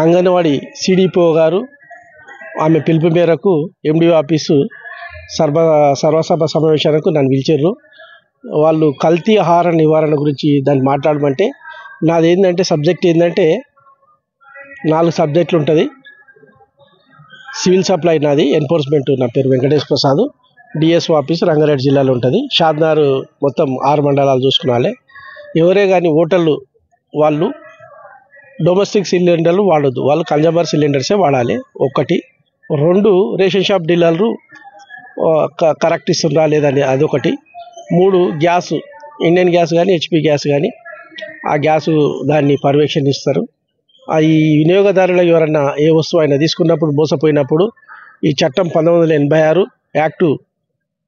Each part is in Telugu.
అంగన్వాడీ సిడిపిఓ గారు ఆమె పిలుపు మేరకు ఎండిఓ ఆఫీసు సర్వసభ సమావేశానికి నన్ను పిలిచారు. వాళ్ళు కల్తీ ఆహార నివారణ గురించి దాన్ని మాట్లాడమంటే నాది ఏంటంటే సబ్జెక్ట్ ఏంటంటే 4 సబ్జెక్టులు ఉంటుంది. సివిల్ సప్లై నాది, ఎన్ఫోర్స్మెంట్ నా పేరు వెంకటేష్ ప్రసాద్, డిఎస్ఓ ఆఫీస్ రంగారెడ్డి జిల్లాలో ఉంటుంది. షాద్నార్ మొత్తం 6 మండలాలు చూసుకునాలి. ఎవరే కానీ హోటళ్ళు వాళ్ళు డొమెస్టిక్ సిలిండర్లు వాడొద్దు, వాళ్ళు కన్జ్యూమర్ సిలిండర్సే వాడాలి. 1. 2 రేషన్ షాప్ డీలర్లు కరెక్ట్ ఇస్తుందా లేదని అదొకటి. 3 గ్యాసు, ఇండియన్ గ్యాస్ కానీ హెచ్పి గ్యాస్ కానీ ఆ గ్యాసు దాన్ని పర్యవేక్షణిస్తారు. ఈ వినియోగదారులు ఎవరన్నా ఏ వస్తువు అయినా తీసుకున్నప్పుడు మోసపోయినప్పుడు ఈ చట్టం 1986 యాక్టు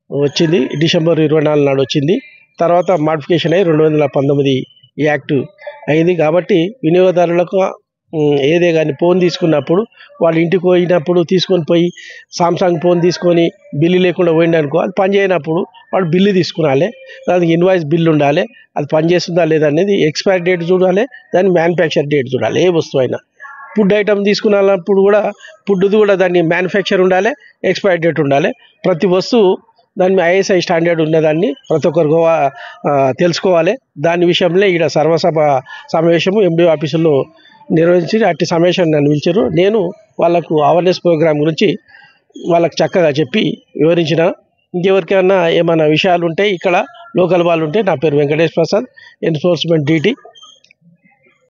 వచ్చింది, డిసెంబర్ 24 నాడు వచ్చింది. తర్వాత మాడిఫికేషన్ అయ్యి 2019 యాక్టు అయింది. కాబట్టి వినియోగదారులకు ఏదే కానీ ఫోన్ తీసుకున్నప్పుడు వాళ్ళు ఇంటికి పోయినప్పుడు తీసుకొని పోయి సామ్సంగ్ ఫోన్ తీసుకొని బిల్లు లేకుండా పోయిందనుకో, అది పని చేయనప్పుడు వాడు బిల్లు తీసుకురాలి, దానికి ఇన్వాయిస్ బిల్లు ఉండాలి, అది పనిచేస్తుందా లేదా అనేది ఎక్స్పైరీ డేట్ చూడాలి, దాని మ్యానుఫ్యాక్చర్ డేట్ చూడాలి. ఏ వస్తువు అయినా ఫుడ్ ఐటమ్ తీసుకున్నప్పుడు కూడా ఫుడ్ది కూడా దాన్ని మ్యానుఫ్యాక్చర్ ఉండాలి, ఎక్స్పైరీ డేట్ ఉండాలి. ప్రతి వస్తువు దాని ఐఎస్ఐ స్టాండర్డ్ ఉన్నదాన్ని ప్రతి ఒక్కరు తెలుసుకోవాలి. దాని విషయంలో ఇక్కడ సర్వసభ సమావేశము ఎండిఓ ఆఫీసులో నిర్వహించి అట్టి సమావేశం నన్ను పిలిచారు. నేను వాళ్ళకు అవేర్నెస్ ప్రోగ్రామ్ గురించి వాళ్ళకు చక్కగా చెప్పి వివరించిన. ఇంకెవరికైనా ఏమైనా విషయాలు ఉంటే ఇక్కడ లోకల్ వాళ్ళు ఉంటే నా పేరు వెంకటేష్ ప్రసాద్, ఎన్ఫోర్స్మెంట్ డిటి.